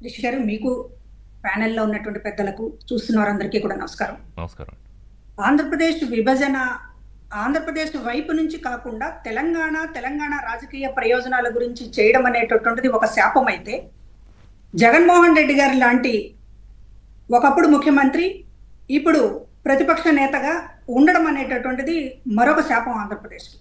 రిషి గారు, మీకు ప్యానెల్లో ఉన్నటువంటి పెద్దలకు చూస్తున్న వారందరికీ కూడా నమస్కారం. నమస్కారం. ఆంధ్రప్రదేశ్ విభజన ఆంధ్రప్రదేశ్ వైపు నుంచి కాకుండా తెలంగాణ రాజకీయ ప్రయోజనాల గురించి చేయడం అనేటటువంటిది ఒక శాపం అయితే, జగన్మోహన్ రెడ్డి గారు లాంటి ఒకప్పుడు ముఖ్యమంత్రి ఇప్పుడు ప్రతిపక్ష నేతగా ఉండడం అనేటటువంటిది మరొక శాపం ఆంధ్రప్రదేశ్కి.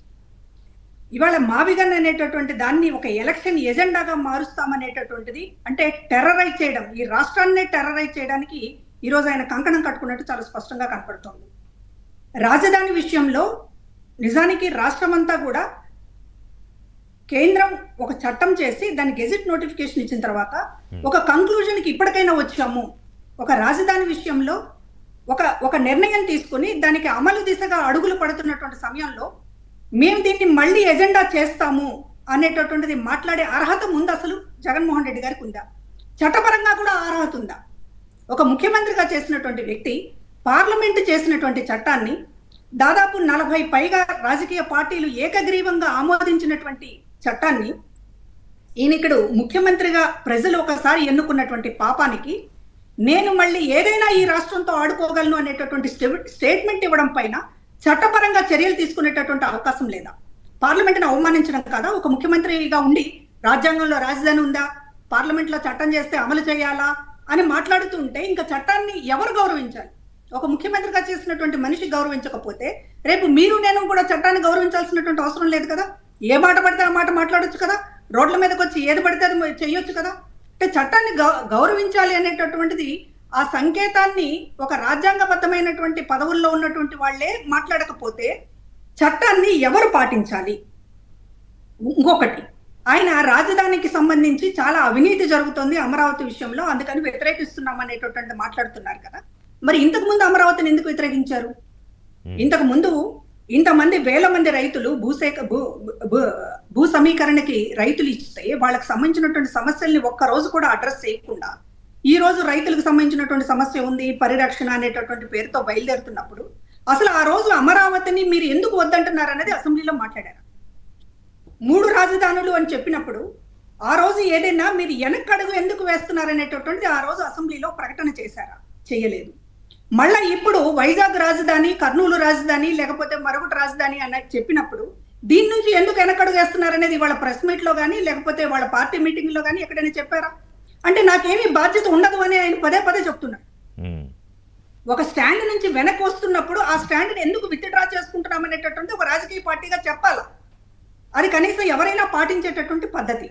ఇవాళ మావిగన్ అనేటటువంటి దాన్ని ఒక ఎలక్షన్ ఎజెండాగా మారుస్తామనేటటువంటిది, అంటే టెర్రరైజ్ చేయడం, ఈ రాష్ట్రాన్నే టెర్రరైజ్ చేయడానికి ఈరోజు ఆయన కంకణం కట్టుకున్నట్టు చాలా స్పష్టంగా కనపడుతోంది. రాజధాని విషయంలో నిజానికి రాష్ట్రమంతా కూడా కేంద్రం ఒక చట్టం చేసి దాని గెజిట్ నోటిఫికేషన్ ఇచ్చిన తర్వాత ఒక కంక్లూజన్కి ఇప్పటికైనా వచ్చాము. ఒక రాజధాని విషయంలో ఒక నిర్ణయం తీసుకుని దానికి అమలు దిశగా అడుగులు పడుతున్నటువంటి సమయంలో మేము దీన్ని మళ్ళీ ఎజెండా చేస్తాము అనేటటువంటిది మాట్లాడే అర్హత ముందు అసలు జగన్మోహన్ రెడ్డి గారికి ఉందా? చట్టపరంగా కూడా అర్హత ఉందా? ఒక ముఖ్యమంత్రిగా చేసినటువంటి వ్యక్తి పార్లమెంటు చేసినటువంటి చట్టాన్ని దాదాపు 40 పైగా రాజకీయ పార్టీలు ఏకగ్రీవంగా ఆమోదించినటువంటి చట్టాన్ని ఈయనక్కడు ముఖ్యమంత్రిగా ప్రజలు ఒకసారి ఎన్నుకున్నటువంటి పాపానికి నేను మళ్ళీ ఏదైనా ఈ రాష్ట్రంతో ఆడుకోగలను అనేటటువంటి స్టేట్మెంట్ ఇవ్వడం పైన చట్టపరంగా చర్యలు తీసుకునేటటువంటి అవకాశం లేదా? పార్లమెంట్ని అవమానించడం కాదా? ఒక ముఖ్యమంత్రిగా ఉండి రాజ్యాంగంలో రాజధాని ఉందా, పార్లమెంట్లో చట్టం చేస్తే అమలు చేయాలా అని మాట్లాడుతూ ఉంటే ఇంకా చట్టాన్ని ఎవరు గౌరవించాలి? ఒక ముఖ్యమంత్రిగా చేసినటువంటి మనిషి గౌరవించకపోతే రేపు మీరు నేను కూడా చట్టాన్ని గౌరవించాల్సినటువంటి అవసరం లేదు కదా? ఏ మాట పడితే ఆ మాట మాట్లాడొచ్చు కదా? రోడ్ల మీదకి వచ్చి ఏది పడితే అది చేయొచ్చు కదా? అంటే చట్టాన్ని గౌరవించాలి అనేటటువంటిది, ఆ సంకేతాన్ని ఒక రాజ్యాంగబద్ధమైనటువంటి పదవుల్లో ఉన్నటువంటి వాళ్ళే మాట్లాడకపోతే చట్టాన్ని ఎవరు పాటించాలి? ఇంకొకటి, ఆయన రాజధానికి సంబంధించి చాలా అవినీతి జరుగుతుంది అమరావతి విషయంలో, అందుకని వ్యతిరేకిస్తున్నాం అనేటటువంటి మాట్లాడుతున్నారు కదా. మరి ఇంతకు ముందు అమరావతిని ఎందుకు వ్యతిరేకించారు? ఇంతకు ముందు ఇంతమంది వేల మంది రైతులు భూ సమీకరణకి రైతులు ఇస్తే వాళ్ళకి సంబంధించినటువంటి సమస్యల్ని ఒక్క రోజు కూడా అడ్రస్ చేయకుండా ఈ రోజు రైతులకు సంబంధించినటువంటి సమస్య ఉంది పరిరక్షణ అనేటటువంటి పేరుతో బయలుదేరుతున్నప్పుడు అసలు ఆ రోజు అమరావతిని మీరు ఎందుకు వద్దంటున్నారు అనేది అసెంబ్లీలో మాట్లాడారు. 3 రాజధానులు అని చెప్పినప్పుడు ఆ రోజు ఏదైనా మీరు వెనక్కడుగు ఎందుకు వేస్తున్నారనేటటువంటిది ఆ రోజు అసెంబ్లీలో ప్రకటన చేశారా? చేయలేదు. మళ్ళా ఇప్పుడు వైజాగ్ రాజధాని, కర్నూలు రాజధాని, లేకపోతే మరొకటి రాజధాని అని చెప్పినప్పుడు దీని నుంచి ఎందుకు వెనక్కడుగు వేస్తున్నారనేది వాళ్ళ ప్రెస్ మీట్ లో కానీ లేకపోతే వాళ్ళ పార్టీ మీటింగ్ లో కానీ ఎక్కడైనా చెప్పారా? అంటే నాకేమీ బాధ్యత ఉండదు అని ఆయన పదే చెప్తున్నారు. ఒక స్టాండ్ నుంచి వెనక్కి వస్తున్నప్పుడు ఆ స్టాండ్ ఎందుకు విత్డ్రా చేసుకుంటున్నాం అనేటటువంటి ఒక రాజకీయ పార్టీగా చెప్పాలా? అది కనీసం ఎవరైనా పాటించేటటువంటి పద్ధతి.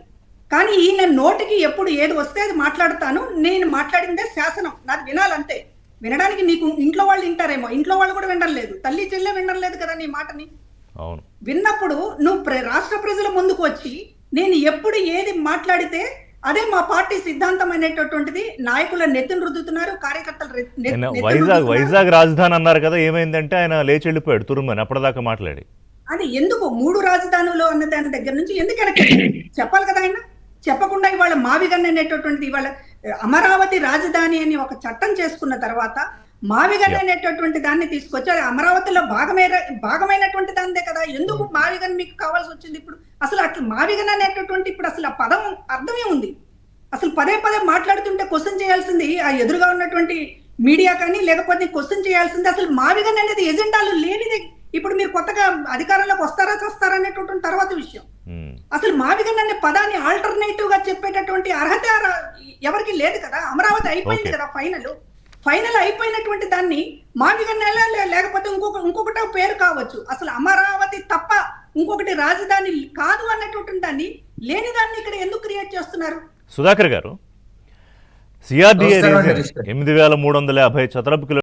కానీ ఈయన నోటికి ఎప్పుడు ఏది వస్తే అది మాట్లాడుతాను, నేను మాట్లాడిందే శాసనం, నాది వినాలంతే. వినడానికి నీకు ఇంట్లో వాళ్ళు వింటారేమో, ఇంట్లో వాళ్ళు కూడా వినలేదు, తల్లి చెల్లె వినలేదు కదా నీ మాటని. విన్నప్పుడు నువ్వు రాష్ట్ర ప్రజల ముందుకు వచ్చి నేను ఎప్పుడు ఏది మాట్లాడితే అదే మా పార్టీ సిద్ధాంతం అనేటటువంటిది నాయకుల నెత్తిని రుద్దుతున్నారు, కార్యకర్తలు. వైజాగ్ రాజధాని అన్నారు కదా, ఏమైందంటే ఆయన లేచి వెళ్ళిపోయాడు తురుమని అప్పటిదాకా మాట్లాడి. అది ఎందుకు 3 రాజధానులు అన్న దాని దగ్గర నుంచి ఎందుకు వెనక్కి చెప్పాలి కదా ఆయన? చెప్పకుండా ఇవాళ మావిగన్ అనేటటువంటిది, ఇవాళ అమరావతి రాజధాని అని ఒక చట్టం చేసుకున్న తర్వాత మావిగన్ అనేటటువంటి దాన్ని తీసుకొచ్చి అది అమరావతిలో భాగమైనటువంటి దానిదే కదా, ఎందుకు మావిగన్ మీకు కావాల్సి వచ్చింది? ఇప్పుడు అసలు అట్లా మావిగన్ అనేటటువంటి ఇప్పుడు అసలు ఆ పదం అర్థమే ఉంది? అసలు పదే మాట్లాడుతుంటే క్వశ్చన్ చేయాల్సింది ఆ ఎదురుగా ఉన్నటువంటి మీడియా కానీ, లేకపోతే క్వశ్చన్ చేయాల్సింది అసలు మావిగన్ అనేది ఎజెండాలు లేనిది. ఇప్పుడు మీరు కొత్తగా అధికారంలోకి వస్తారా చేస్తారా అనేటటువంటి తర్వాత విషయం. అసలు మావిగన్ అనే పదాన్ని ఆల్టర్నేటివ్ గా చెప్పేటటువంటి అర్హత ఎవరికి లేదు కదా. అమరావతి అయిపోయింది కదా, ఫైనల్ అయిపోయినటువంటి దాన్ని మావిగన్ లేకపోతే ఇంకొకటి పేరు కావచ్చు. అసలు అమరావతి తప్ప ఇంకొకటి రాజధాని కాదు అన్నటువంటి దాన్ని, లేని దాన్ని ఇక్కడ ఎందుకు క్రియేట్ చేస్తున్నారు? సుధాకర్ గారు, సిఆర్డీఏ 8350 చదరపు